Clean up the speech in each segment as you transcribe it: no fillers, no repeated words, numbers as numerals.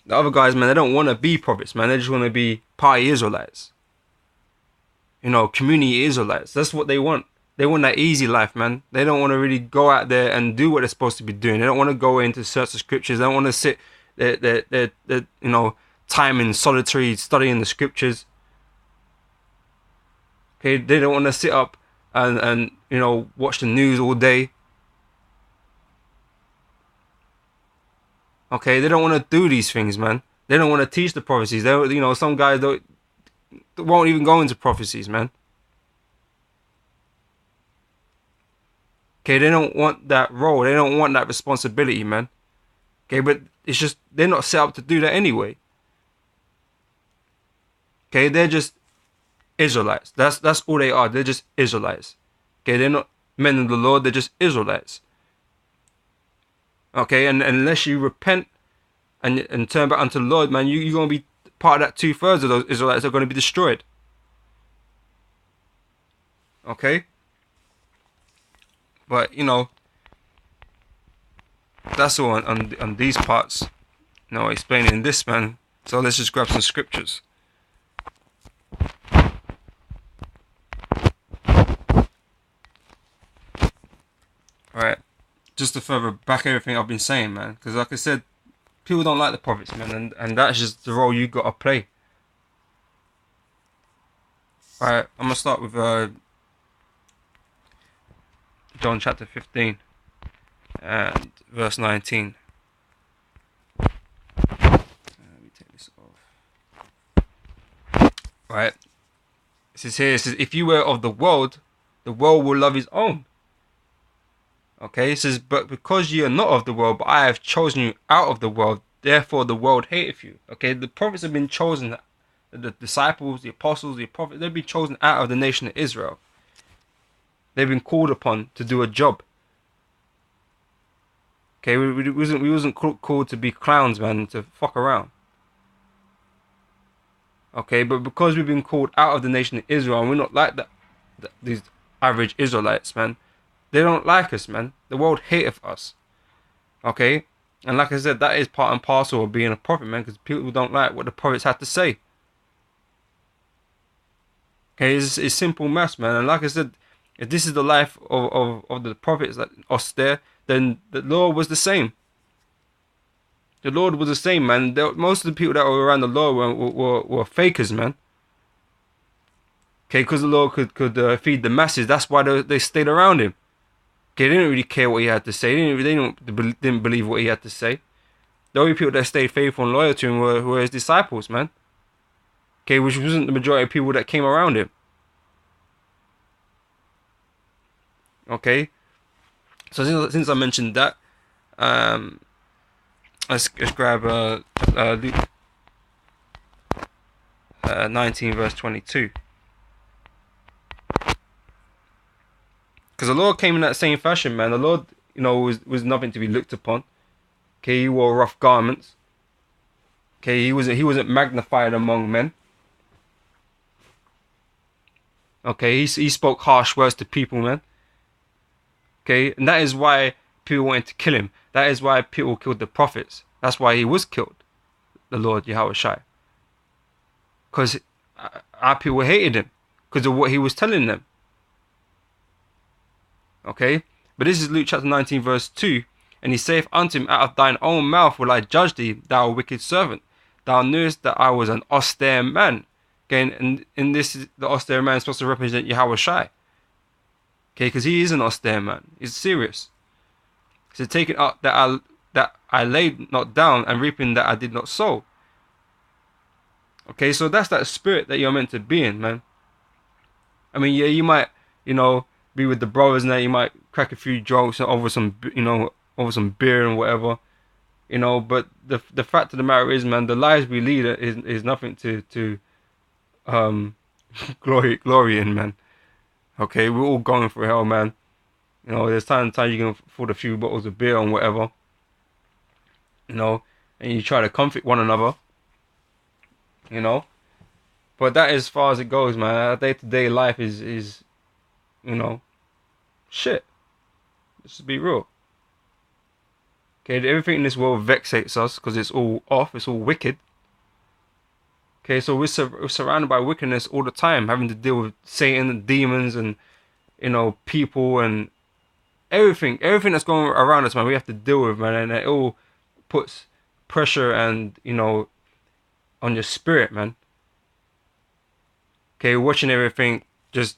The other guys, man, they don't want to be prophets, man. They just want to be party Israelites. You know, community Israelites. That's what they want. They want that easy life, man. They don't want to really go out there and do what they're supposed to be doing. They don't want to go into search the scriptures. They don't want to sit their you know, time in solitary studying the scriptures. Okay, they don't want to sit up and you know, watch the news all day. Okay, they don't want to do these things, man. They don't want to teach the prophecies. They, you know, some guys won't even go into prophecies, man. Okay, they don't want that role. They don't want that responsibility, man. Okay, but it's just, they're not set up to do that anyway. Okay, they're just Israelites. That's all they are. They're just Israelites. Okay, they're not men of the Lord. They're just Israelites. Okay, and unless you repent and turn back unto the Lord, man, you're going to be part of that 2/3 of those Israelites that are going to be destroyed. Okay? But, you know, that's all on these parts. You know, explaining this, man. So let's just grab some scriptures. Alright. Just to further back everything I've been saying, man. Because like I said, people don't like the prophets, man. And that's just the role you got to play. Alright, I'm going to start with John chapter 15 and verse 19. Let me take this off. Right. It says here, it says, if you were of the world will love his own. Okay, it says, but because ye are not of the world, but I have chosen you out of the world, therefore the world hateth you. Okay, the prophets have been chosen, the disciples, the apostles, the prophets, they've been chosen out of the nation of Israel. They've been called upon to do a job. Okay, we wasn't called to be clowns, man, to fuck around. Okay, but because we've been called out of the nation of Israel, and we're not like these average Israelites, man. They don't like us, man. The world hateth us. Okay? And like I said, that is part and parcel of being a prophet, man, because people don't like what the prophets have to say. Okay, it's simple maths, man. And like I said, if this is the life of the prophets, like Austere, then the Lord was the same. The Lord was the same, man. Most of the people that were around the Lord were fakers, man. Okay, because the Lord could feed the masses. That's why they stayed around him. Okay, they didn't really care what he had to say. They didn't believe what he had to say. The only people that stayed faithful and loyal to him were his disciples, man. Okay, which wasn't the majority of people that came around him. Okay, so since I mentioned that, let's grab Luke 19 verse 22. Because the Lord came in that same fashion, man. The Lord, you know, was nothing to be looked upon. Okay, he wore rough garments. Okay, he wasn't magnified among men. Okay, he spoke harsh words to people, man. Okay, and that is why people wanted to kill him. That is why people killed the prophets. That's why he was killed, the Lord Yahushua. Because our people hated him because of what he was telling them. Okay, but this is Luke chapter 19 verse 2. And he saith unto him, out of thine own mouth will I judge thee, thou wicked servant. Thou knewest that I was an austere man. Okay, and in this, the austere man is supposed to represent Yahushua. Okay, because he is an austere man. He's serious. So taking up that I laid not down, and reaping that I did not sow. Okay, so that's that spirit that you're meant to be in, man. I mean, yeah, you might, you know, be with the brothers and that, you might crack a few jokes over some, you know, over some beer and whatever, you know, but the fact of the matter is, man, the lives we lead is nothing to glory in, man. Okay, we're all going for hell, man. You know, there's time you can afford a few bottles of beer and whatever, you know, and you try to comfort one another, you know, but that is as far as it goes, man. Our day-to-day life is you know, shit. Let's just be real. Okay, everything in this world vexates us because it's all off, it's all wicked. Okay, so we're surrounded by wickedness all the time, having to deal with Satan and demons and, you know, people and everything that's going around us, man. We have to deal with, man, and it all puts pressure and, you know, on your spirit, man. Okay, watching everything just,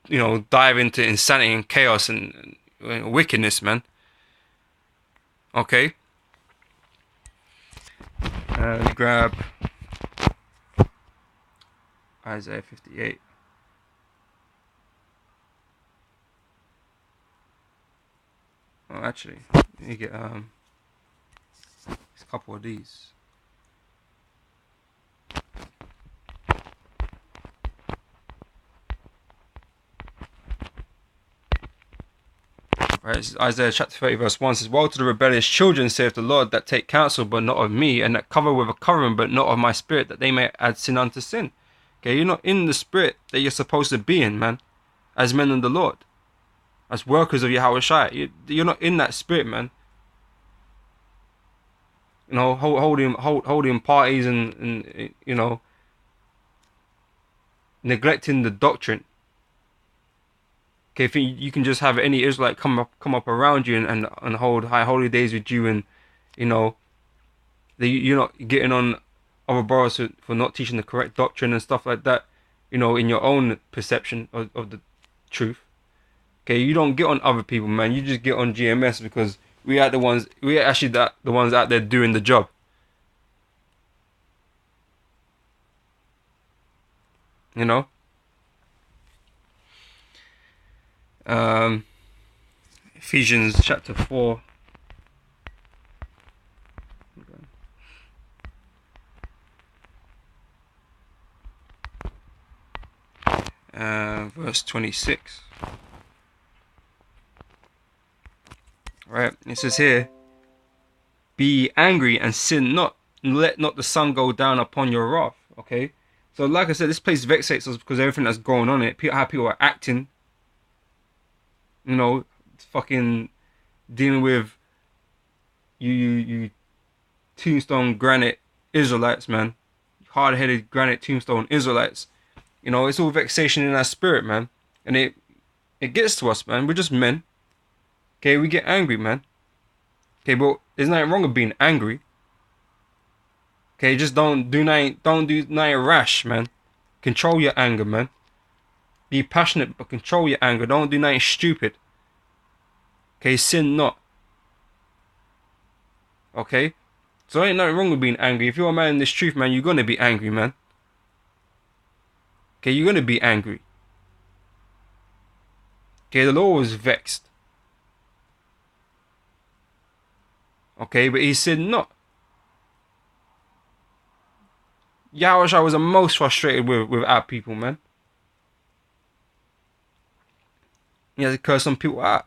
you know, dive into insanity and chaos and wickedness, man. Okay. Let me grab Isaiah 58. Oh, actually, let me get a couple of these. Right, this is Isaiah chapter 30 verse 1 says, "Woe to the rebellious children, saith the Lord, that take counsel, but not of me, and that cover with a covering, but not of my spirit, that they may add sin unto sin." Okay, you're not in the spirit that you're supposed to be in, man, as men of the Lord, as workers of Yahweh Shai. You're not in that spirit, man. You know, holding parties and you know, neglecting the doctrine. Okay, if you can just have any Israelite come up around you and hold high holy days with you, and you know, you're not getting on other brothers for not teaching the correct doctrine and stuff like that, you know, in your own perception of the truth. Okay, you don't get on other people, man. You just get on GMS because we are actually the ones out there doing the job. You know? Ephesians chapter 4. Verse 26. Right, it says here, "Be angry and sin not, and let not the sun go down upon your wrath." Okay, so like I said, this place vexates us because everything that's going on in it, how people are acting, you know, fucking dealing with you tombstone granite Israelites, man, hard-headed granite tombstone Israelites. You know, it's all vexation in our spirit, man, and it gets to us, man. We're just men. Okay, we get angry, man. Okay, but there's nothing wrong with being angry. Okay, just don't do nothing rash, man. Control your anger, man. Be passionate, but control your anger. Don't do nothing stupid. Okay, sin not. Okay, so there ain't nothing wrong with being angry. If you're a man in this truth, man, you're gonna be angry, man. Okay, you're gonna be angry. Okay, the Lord was vexed. Okay, but he said not. Yahweh was the most frustrated with our people, man. He has to curse some people out.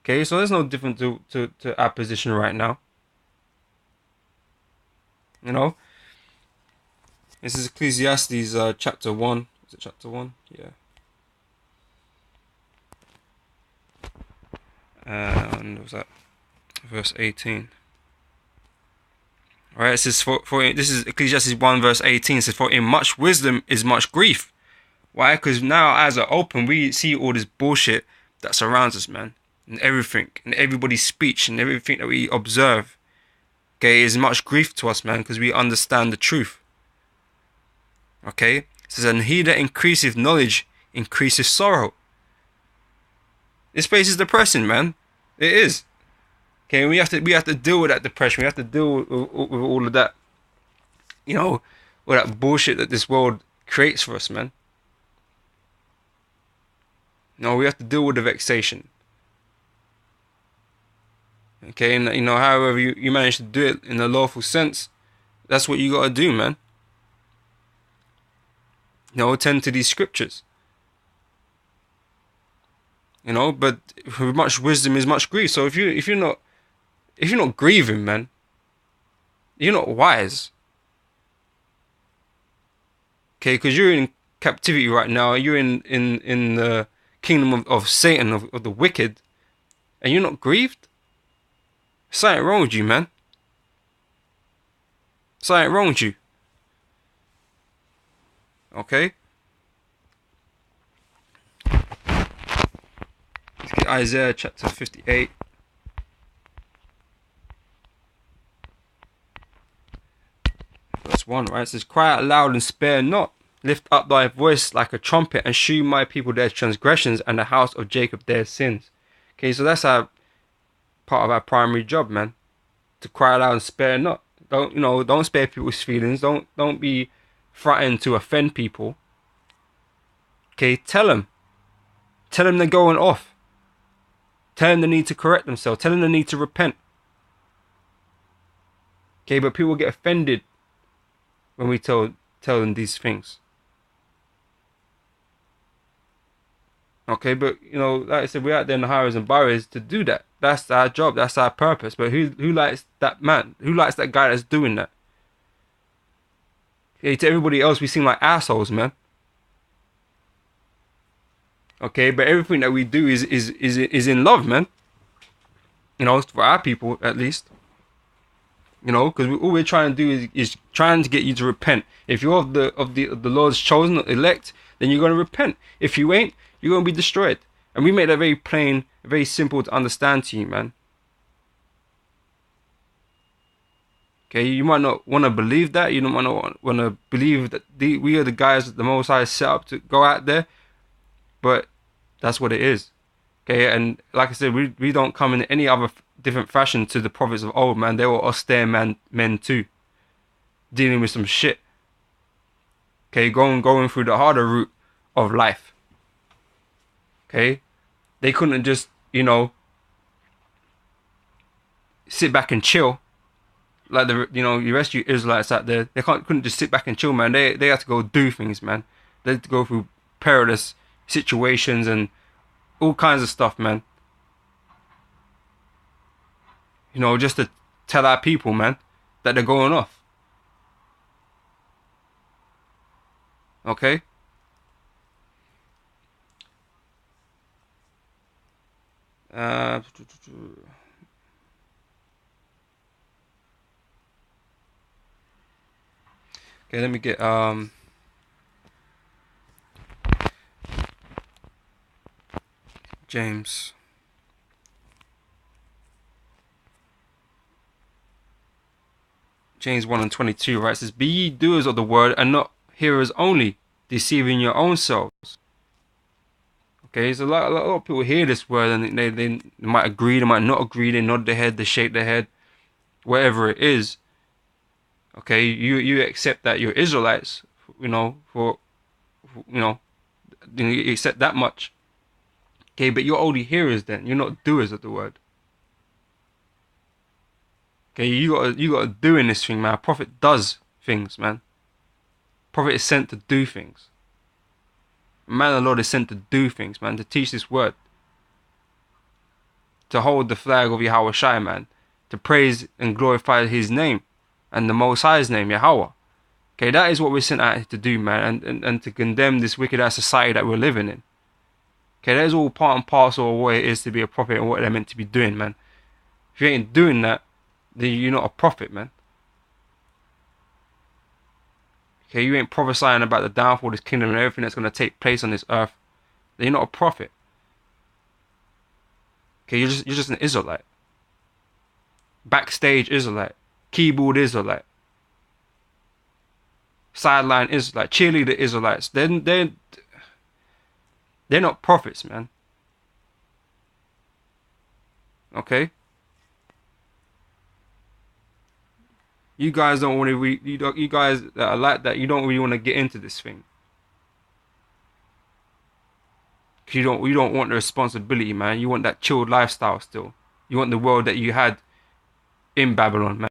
Okay, so there's no different to our position right now. You know? This is Ecclesiastes chapter 1. Is it chapter 1? Yeah. And what was that? Verse 18. Alright, it says, for this is Ecclesiastes 1 verse 18. It says, "For in much wisdom is much grief." Why? Because now our eyes are open, we see all this bullshit that surrounds us, man. And everything, and everybody's speech, and everything that we observe. Okay, is much grief to us, man, because we understand the truth. Okay? It says, "And he that increaseth knowledge increaseth sorrow." This place is depressing, man. It is. Okay, we have to deal with that depression. We have to deal with all of that, you know, all that bullshit that this world creates for us, man. No, we have to deal with the vexation. Okay, and you know, however you manage to do it in a lawful sense, that's what you gotta do, man. You know, attend to these scriptures. You know, but with much wisdom is much grief. So if you're not grieving, man, you're not wise. Okay, because you're in captivity right now. You're in the kingdom of Satan, of the wicked. and you're not grieved, something wrong with you, man. Something wrong with you. Okay? Let's get Isaiah chapter 58. Verse 1, right? It says, cry out loud and spare not. Lift up thy voice like a trumpet and shew my people their transgressions and the house of Jacob their sins. Okay, so that's our part of our primary job, man. To cry loud and spare not. Don't spare people's feelings. Don't be frightened to offend people. Okay, tell them they're going off. Tell them they need to correct themselves. Tell them they need to repent. Okay, but people get offended when we tell them these things. Okay, but like I said, we're out there in the highways and byways to do that. That's our job. That's our purpose. But who likes that man? Who likes that guy that's doing that? Okay, to everybody else, we seem like assholes, man. Okay, but everything that we do is in love, man. For our people at least. Because all we're trying to do is trying to get you to repent. If you're of the Lord's chosen, elect, then you're going to repent. If you ain't, you're going to be destroyed. And we make that very plain, very simple to understand to you, man. Okay, you might not want to believe that. You might not want to believe that we are the guys that the Most High set up to go out there. But that's what it is. Okay, and like I said, we don't come in any other different fashion to the prophets of old, man. They were austere men too, dealing with some shit. Okay, going through the harder route of life. Okay, they couldn't just sit back and chill like the rest of you Israelites out there. They couldn't just sit back and chill, man. They had to go do things, man. They had to go through perilous situations and all kinds of stuff, man. Just to tell our people, man, that they're going off. Okay? Okay, let me get James. James 1:22, right? It says, be ye doers of the word and not hearers only, deceiving your own selves. Okay, so a lot of people hear this word and they might agree, they might not agree, they nod their head, they shake their head, whatever it is. Okay, you accept that you're Israelites, you accept that much. Okay, but you're only hearers then, you're not doers of the word. Okay, you got to do in this thing, man. A prophet does things, man. Prophet is sent to do things. A man of the Lord is sent to do things, man. To teach this word. To hold the flag of Yahweh Shai, man. To praise and glorify his name. And the Most High's name, Yahweh. Okay, that is what we're sent out to do, man. And to condemn this wicked ass society that we're living in. Okay, that is all part and parcel of what it is to be a prophet and what they're meant to be doing, man. If you ain't doing that, then you're not a prophet, man. Okay, you ain't prophesying about the downfall of this kingdom and everything that's going to take place on this earth. Then you're not a prophet. Okay, you're just an Israelite. Backstage Israelite. Keyboard Israelite. Sideline Israelite. Cheerleader Israelites. They're not prophets, man. Okay? You guys don't want to. You guys that are like that, you don't really want to get into this thing. You don't want the responsibility, man. You want that chilled lifestyle still. You want the world that you had in Babylon, man.